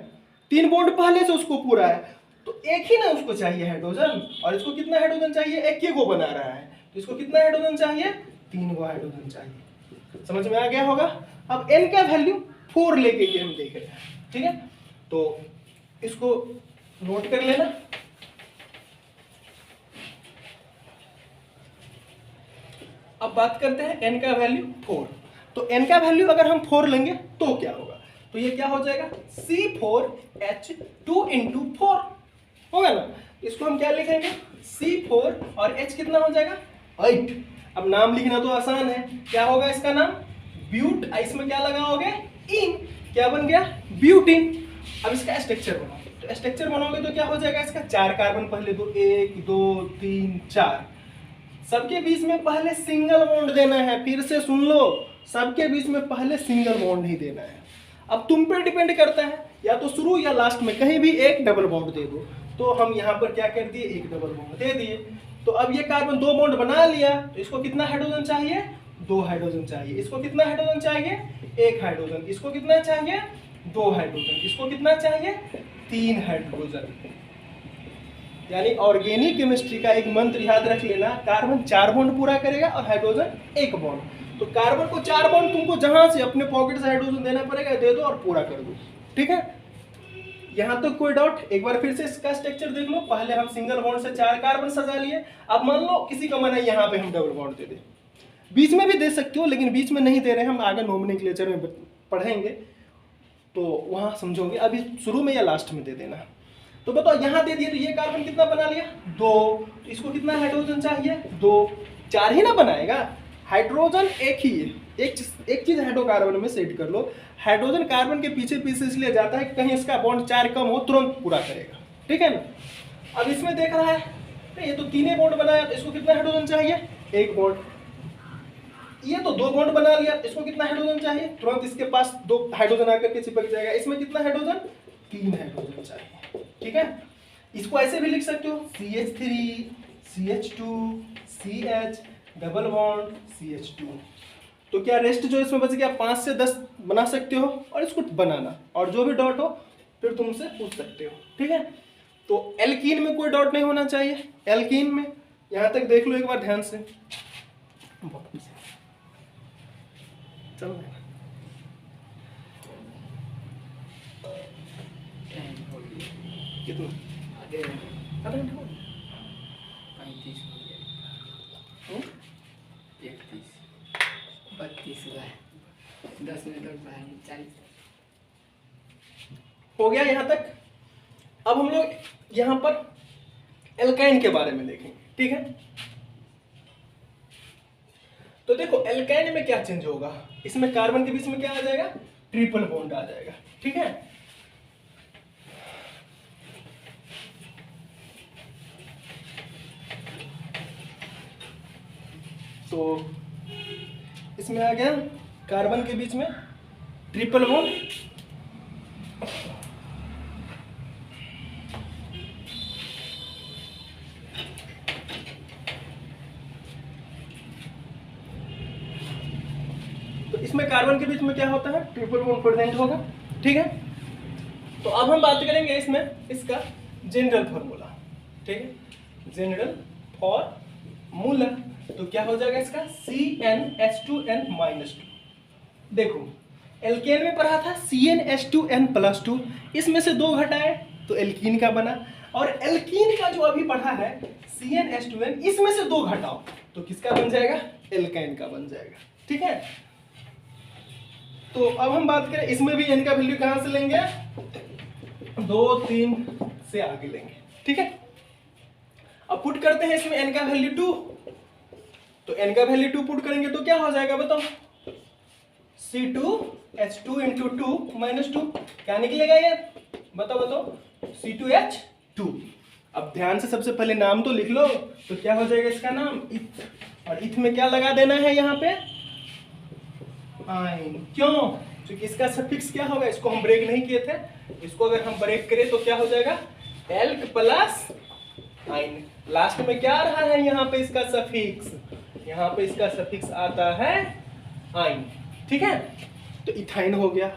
3 बॉन्ड पहले से उसको पूरा है, तो एक ही ना उसको चाहिए हाइड्रोजन। और इसको कितना हाइड्रोजन चाहिए, एक ही को बना रहा है, तो इसको कितना हाइड्रोजन चाहिए, 3 गो हाइड्रोजन चाहिए। समझ में आ गया होगा। अब n का वैल्यू 4 लेके ये हम देख रहे हैं, ठीक है। तो इसको नोट कर लेना। अब बात करते हैं n का वैल्यू 4। तो n का वैल्यू अगर हम 4 लेंगे तो क्या होगा, तो ये क्या हो जाएगा, C4H2 × 4 होगा ना। इसको हम क्या लिखेंगे, C4 और H कितना हो जाएगा, 8। अब नाम लिखना तो आसान है, क्या होगा इसका नाम, ब्यूट। इसमें क्या लगाओगे, इन। क्या बन गया, ब्यूटीन। अब इसका स्ट्रक्चर बनाओ। तो स्ट्रक्चर बनाओगे तो क्या हो जाएगा, इसका 4 कार्बन पहले दो, 1 2 3 4। सबके बीच में पहले सिंगल बॉन्ड देना है। फिर से सुन लो, सबके बीच में पहले सिंगल बॉन्ड ही देना है। अब तुम पे डिपेंड करता है, या तो शुरू या लास्ट में कहीं भी एक डबल बॉन्ड दे दो। तो हम यहाँ पर क्या कर दिए, एक डबल बॉन्ड दे दिए। तो अब ये कार्बन 2 बॉन्ड बना लिया, तो इसको कितना हाइड्रोजन चाहिए, 2 हाइड्रोजन चाहिए। इसको कितना हाइड्रोजन चाहिए, 1 हाइड्रोजन। इसको कितना चाहिए, 2 हाइड्रोजन। इसको कितना चाहिए, 3 हाइड्रोजन। यानी ऑर्गेनिक केमिस्ट्री का एक मंत्र याद रख लेना, कार्बन 4 बॉन्ड पूरा करेगा और हाइड्रोजन 1 बॉन्ड। तो कार्बन को 4 बॉन्ड तुमको जहां से अपने पॉकेट से हाइड्रोजन देना पड़ेगा, दे दो और पूरा कर दो, ठीक है। यहां तो कोई डाउट, एक बार फिर से इसका स्ट्रक्चर देख लो। पहले हम सिंगल बॉन्ड से 4 कार्बन सजा लिए। अब मान लो किसी का मन है यहाँ पे हम डबल बॉन्ड दे दें, बीच में भी दे सकते हो, लेकिन बीच में नहीं दे रहे हैं हम, आगे नोमेनक्लेचर में पढ़ेंगे। तो वहाँ समझोगे, अभी शुरू में या लास्ट में दे देना। तो बताओ यहाँ दे दिए तो ये कार्बन कितना बना लिया 2, तो इसको कितना हाइड्रोजन चाहिए 2, 4 ही ना बनाएगा, हाइड्रोजन एक ही है। एक चीज हाइड्रोकार्बन में सेट कर लो, हाइड्रोजन कार्बन के पीछे पीछे इसलिए जाता है कि कहीं इसका बॉन्ड 4 कम हो तुरंत पूरा करेगा, ठीक है ना। अब इसमें देख रहा है ये तो 3 बॉन्ड बनाया, तो इसको कितना हाइड्रोजन चाहिए 1 बॉन्ड, ये तो 2 बॉन्ड बना लिया, इसको कितना हाइड्रोजन चाहिए, तुरंत इसके पास 2 हाइड्रोजन आकर के चिपक जाएगा, इसमें कितना हाइड्रोजन 3 हाइड्रोजन चाहिए, ठीक है। इसको ऐसे भी लिख सकते हो CH3 CH2 CH double bond CH2। तो क्या रेस्ट जो इसमें बच गया 5 से 10 बना सकते हो, और इसको बनाना, और जो भी डॉट हो फिर तुमसे पूछ सकते हो, ठीक है। तो एल्कीन में कोई डॉट नहीं होना चाहिए, एल्कीन में यहाँ तक देख लो एक बार ध्यान से, चलो कितना आधा घंटा हो 35 हो गया 31 32 हुआ है 10 मिनट और बढ़ाएंगे 40 हो गया यहाँ तक। अब हम लोग यहाँ पर एल्काइन के बारे में देखेंगे, ठीक है। तो देखो एल्काइन में क्या चेंज होगा, इसमें कार्बन के बीच में क्या आ जाएगा ट्रिपल बॉन्ड आ जाएगा, ठीक है। तो इसमें आ गया कार्बन के बीच में ट्रिपल बॉन्ड, तो इसमें कार्बन के बीच में क्या होता है ट्रिपल बॉन्ड प्रेजेंट होगा, ठीक है। तो अब हम बात करेंगे इसमें इसका जनरल फार्मूला, ठीक है, जनरल फार्मूला। तो क्या हो जाएगा इसका CnH2n-2। देखो एल्केन में पढ़ा था CnH2n+2, इसमें से 2 घटाए तो एल्कीन का बना, और एल्कीन का जो अभी पढ़ा है CnH2n, इसमें से 2 घटाओ तो किसका बन जाएगा एल्काइन का बन जाएगा, ठीक है। तो अब हम बात करें इसमें भी n का वैल्यू कहां से लेंगे 2 3 से आगे लेंगे, ठीक है। अब पुट करते हैं इसमें n का वैल्यू 2, तो n का वैल्यू 2 पुट करेंगे तो क्या हो जाएगा बताओ C2H2 × 2 - 2, क्या निकलेगा ये बताओ C2H2। अब ध्यान से सबसे पहले नाम तो लिख लो, तो क्या हो जाएगा इसका नाम इथ, और इथ में क्या लगा देना है यहाँ पे आइन, क्यों क्योंकि इसका सफिक्स क्या होगा, इसको हम ब्रेक नहीं किए थे, इसको अगर हम ब्रेक करें तो क्या हो जाएगा एल्क प्लस आइन, लास्ट में क्या आ रहा है यहाँ पे इसका सफिक्स, यहाँ पे इसका सफिक्स आता है आइन, ठीक है। तो इथाइन हो गया।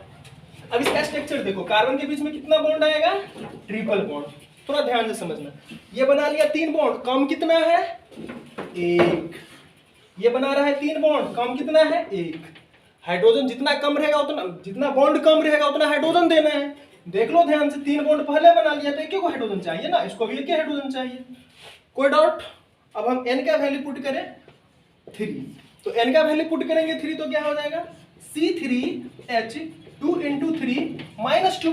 अब इसका स्ट्रक्चर देखो, कार्बन के बीच में कितना बॉन्ड आएगा ट्रिपल बॉन्ड, थोड़ा ध्यान से समझना। ये बना लिया 3 बॉन्ड, कम कितना है 1, ये बना रहा है 3 बॉन्ड, कम कितना है 1। हाइड्रोजन जितना कम रहेगा उतना, जितना बॉन्ड कम रहेगा उतना हाइड्रोजन देना है। देख लो ध्यान से, 3 बॉन्ड पहले बना लिया तो एक को हाइड्रोजन चाहिए ना, इसको भी एक हाइड्रोजन चाहिए, कोई डाउट। अब हम n का वैल्यू पुट करें 3, तो n का वैल्यू पुट करेंगे 3 तो क्या हो जाएगा C3H2 × 3 - 2,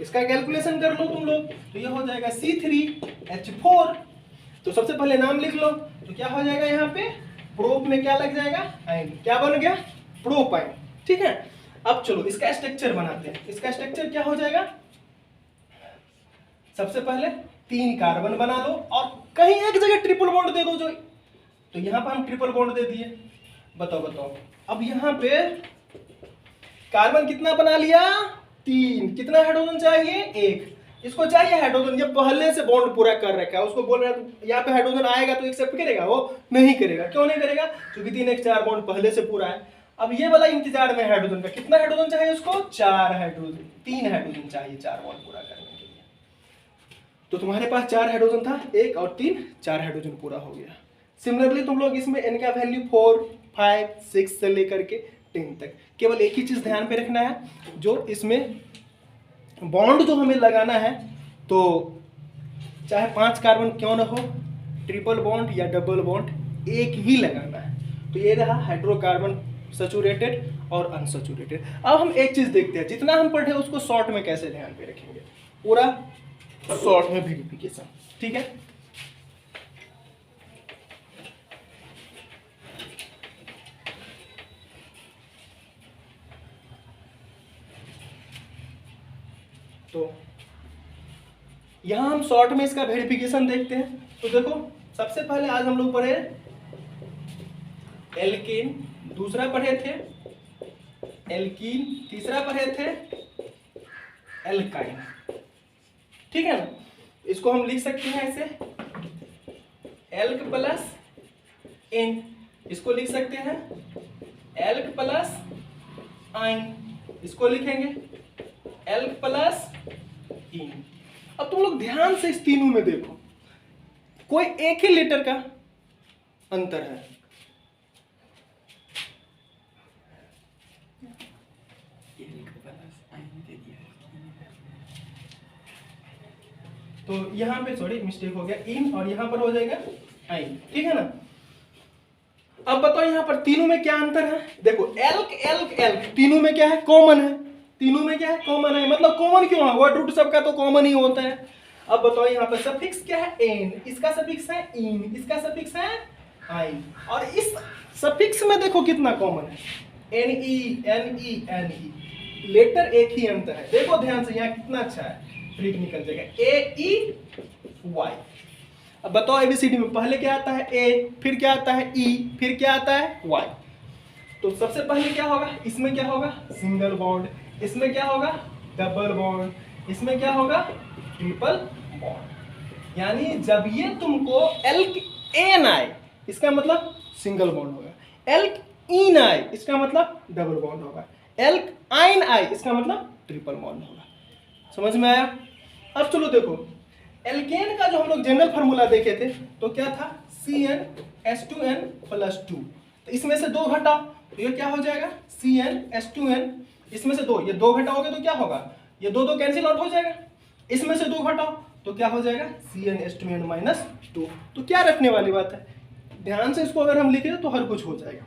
इसका कैलकुलेशन कर लो तुम लोग, तो ये हो जाएगा C3H4। तो सबसे पहले नाम लिख लो, तो क्या हो जाएगा यहाँ पे प्रोप में क्या लग जाएगा आइन, क्या बन गया प्रोपाइन, ठीक है। अब चलो इसका स्ट्रक्चर बनाते हैं, इसका स्ट्रक्चर क्या हो जाएगा, सबसे पहले 3 कार्बन बना लो और कहीं एक जगह ट्रिपल बॉन्ड दे दो, जो तो यहाँ पर हम ट्रिपल बॉन्ड दे दिए, बताओ। अब यहाँ पे कार्बन कितना बना लिया 3, कितना हाइड्रोजन चाहिए 1, इसको चाहिए हाइड्रोजन, जब पहले से बॉन्ड पूरा कर रखा है, उसको बोल रहा है यहाँ पे हाइड्रोजन आएगा तो एक्सेप्ट करेगा, वो नहीं करेगा, क्यों नहीं करेगा क्योंकि 3 1 4 बॉन्ड पहले से पूरा है। अब ये वाला इंतजार में हाइड्रोजन का, कितना हाइड्रोजन चाहिए उसको 4 हाइड्रोजन, 3 हाइड्रोजन चाहिए 4 बॉन्ड पूरा करने के लिए। तो तुम्हारे पास 4 हाइड्रोजन था, 1 और 3 4 हाइड्रोजन पूरा हो गया। सिमिलरली तुम लोग इसमें n का वैल्यू 4 5 6 से लेकर के 10 तक, केवल एक ही चीज ध्यान पे रखना है, जो इसमें बॉन्ड जो हमें लगाना है, तो चाहे 5 कार्बन क्यों ना हो, ट्रिपल बॉन्ड या डबल बॉन्ड एक ही लगाना है। तो ये रहा हाइड्रोकार्बन सैचुरेटेड और अनसैचुरेटेड। अब हम एक चीज देखते हैं, जितना हम पढ़े उसको शॉर्ट में कैसे ध्यान पे रखेंगे, पूरा शॉर्ट में वेरिफिकेशन, ठीक है। तो यहां हम शॉर्ट में इसका वेरिफिकेशन देखते हैं। तो देखो सबसे पहले आज हम लोग पढ़े एल्केन, दूसरा पढ़े थे एल्कीन, तीसरा पढ़े थे एल्काइन, ठीक है ना। इसको हम लिख सकते हैं ऐसे एल्क प्लस एन, इसको लिख सकते हैं एल्क प्लस आइन, इसको लिखेंगे एल्क प्लस इन। अब तुम लोग ध्यान से इस तीनों में देखो, कोई एक ही लेटर का अंतर है। तो यहां पे सॉरी मिस्टेक हो गया, इन और यहां पर हो जाएगा आइन, ठीक है ना। अब बताओ यहां पर तीनों में क्या अंतर है। देखो एल्क एल्क एल्क तीनों में क्या है, कॉमन है, तीनों में क्या है, कॉमन है। मतलब कॉमन क्यों है, वर्ड रूट सबका तो कॉमन ही होता है। अब बताओ यहाँ पर सफिक्स क्या है, एन, इसका सफिक्स है इन, इसका सफिक्स है आइन, और इस सफिक्स में देखो कितना कॉमन है, N E N E N E, letter एक ही अंतर है। देखो ध्यान से यहाँ कितना अच्छा है, ट्रिक निकल जाएगा, ए ई वाई। अब बताओ एबीसीडी में पहले क्या आता है, ए, फिर क्या आता है ई, फिर क्या आता है वाई। तो सबसे पहले क्या होगा, इसमें क्या होगा सिंगल बॉन्ड, इसमें क्या होगा डबल बॉन्ड, इसमें क्या होगा ट्रिपल बॉन्ड। यानी जब ये तुमको एल्क एन आए इसका मतलब सिंगल बॉन्ड होगा, एल्क इन आए इसका मतलब डबल बॉन्ड होगा, एल्क आइन आए इसका मतलब ट्रिपल बॉन्ड होगा। समझ में आया। अब चलो देखो एल्केन का जो हम लोग जनरल फार्मूला देखे थे तो क्या था, CnH2n+2। तो इसमें से 2 घटाओ तो ये क्या हो जाएगा CnH2n, इसमें से 2, ये 2 घटाओगे तो क्या होगा, ये 2 कैंसिल आउट हो जाएगा, इसमें से 2 घटाओ तो क्या हो जाएगा CnH2n-2। तो क्या रखने वाली बात है, ध्यान से इसको अगर हम लिखे तो हर कुछ हो जाएगा।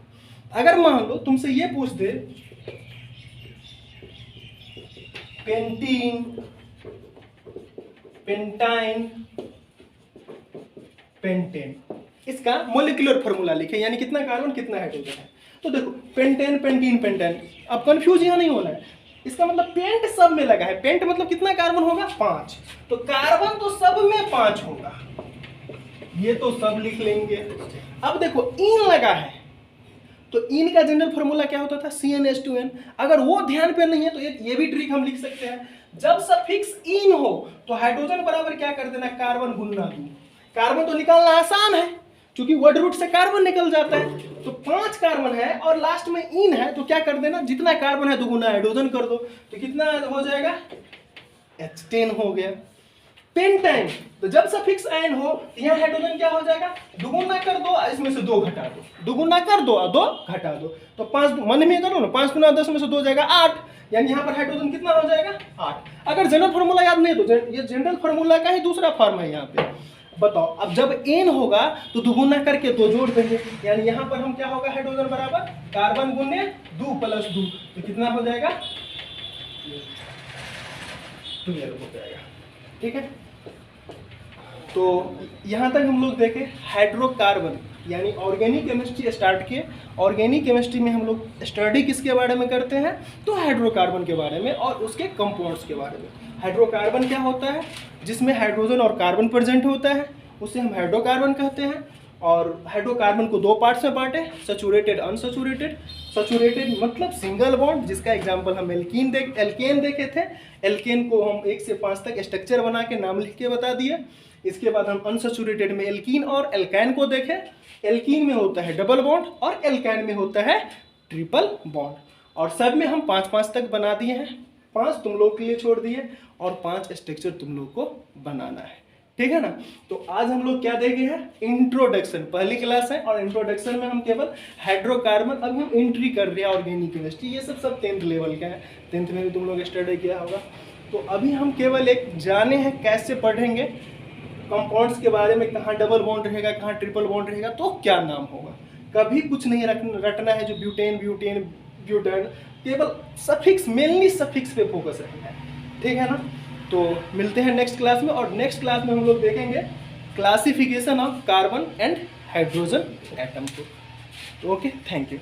अगर मान लो तुमसे ये पूछ दे पेंटीन, पेंटाइन, पेंटेन, इसका मोलिकुलर फार्मूला लिखे, यानी कितना कार्बन कितना हाइड्रोजन है। तो देखो पेंटेन पेंटीन पेंटेन, अब कंफ्यूज यहाँ नहीं होना है, इसका मतलब पेंट सब में लगा है, पेंट मतलब कितना कार्बन होगा 5, तो कार्बन तो सब में 5 होगा, ये तो सब लिख लेंगे। अब देखो इन लगा है तो इन का जनरल फार्मूला क्या होता था CnH2n। अगर वो ध्यान पे नहीं है तो ये भी ट्रिक हम लिख सकते हैं, जब सफिक्स इन हो तो हाइड्रोजन बराबर क्या कर देना कार्बन गुना 2। कार्बन तो निकालना आसान है क्योंकि वर्ड रूट से कार्बन निकल जाता है, तो 5 कार्बन है और लास्ट में इन है तो क्या कर देना, जितना कार्बन है दुगुना हाइड्रोजन कर दो, तो कितना हो जाएगा H10 हो गया। पेंटाइन, तो जब सफिक्स एन हो तो यहाँ हाइड्रोजन क्या हो जाएगा, दुगुना कर दो इसमें से 2 घटा दो, दुगुना कर दो और 2 घटा दो, तो 5 मन में करो ना, 5 गुना 10 में से 2 जाएगा 8, यानी यहाँ पर हाइड्रोजन कितना हो जाएगा 8। अगर जनरल फार्मूला याद नहीं तो ये जनरल फार्मूला का ही दूसरा फॉर्म है यहाँ पे। बताओ अब जब एन होगा तो दुगुना करके 2 जोड़ देंगे, यानी यहाँ पर हम क्या होगा हाइड्रोजन बराबर कार्बन गुने 2 + 2, तो कितना हो जाएगा 12 हो जाएगा, ठीक है। तो यहाँ तक हम लोग देखें हाइड्रोकार्बन यानी ऑर्गेनिक केमिस्ट्री स्टार्ट किए। ऑर्गेनिक केमिस्ट्री में हम लोग स्टडी किसके बारे में करते हैं, तो हाइड्रोकार्बन के बारे में और उसके कंपाउंड्स के बारे में। हाइड्रोकार्बन क्या होता है, जिसमें हाइड्रोजन और कार्बन प्रेजेंट होता है उसे हम हाइड्रोकार्बन कहते हैं। और हाइड्रोकार्बन को 2 पार्ट्स में बांटे, सैचुरेटेड अनसैचुरेटेड। सैचुरेटेड मतलब सिंगल बॉन्ड, जिसका एग्जांपल हम एल्केन देखे थे। एल्केन को हम 1 से 5 तक स्ट्रक्चर बना के नाम लिख के बता दिए। इसके बाद हम अनसैचुरेटेड में एल्कीन और एल्काइन को देखें। एल्कीन में होता है डबल बॉन्ड और एल्काइन में होता है ट्रिपल बॉन्ड, और सब में हम 5-5 तक बना दिए हैं। 5 तुम लोग के लिए छोड़ दिए और 5 स्ट्रक्चर तुम लोग को बनाना है, ठीक है ना। तो आज हम लोग क्या देखे हैं, इंट्रोडक्शन, पहली क्लास है और इंट्रोडक्शन में हम केवल हाइड्रोकार्बन, अभी हम एंट्री कर रहे हैं ऑर्गेनिक केमिस्ट्री। ये सब 10th लेवल का है, 10th में भी तुम लोग स्टडी किया होगा। तो अभी हम केवल एक जाने हैं कैसे पढ़ेंगे कंपाउंड्स के बारे में, कहाँ डबल बॉन्ड रहेगा, कहाँ ट्रिपल बॉन्ड रहेगा, तो क्या नाम होगा। कभी कुछ नहीं रटना है जो ब्यूटेन ब्यूटेन ब्यूटेन, केवल सफिक्स, मेनली सफिक्स पे फोकस रखना है, ठीक है ना। तो मिलते हैं नेक्स्ट क्लास में, और नेक्स्ट क्लास में हम लोग देखेंगे classification of carbon and hydrogen atom को। Okay, thank you.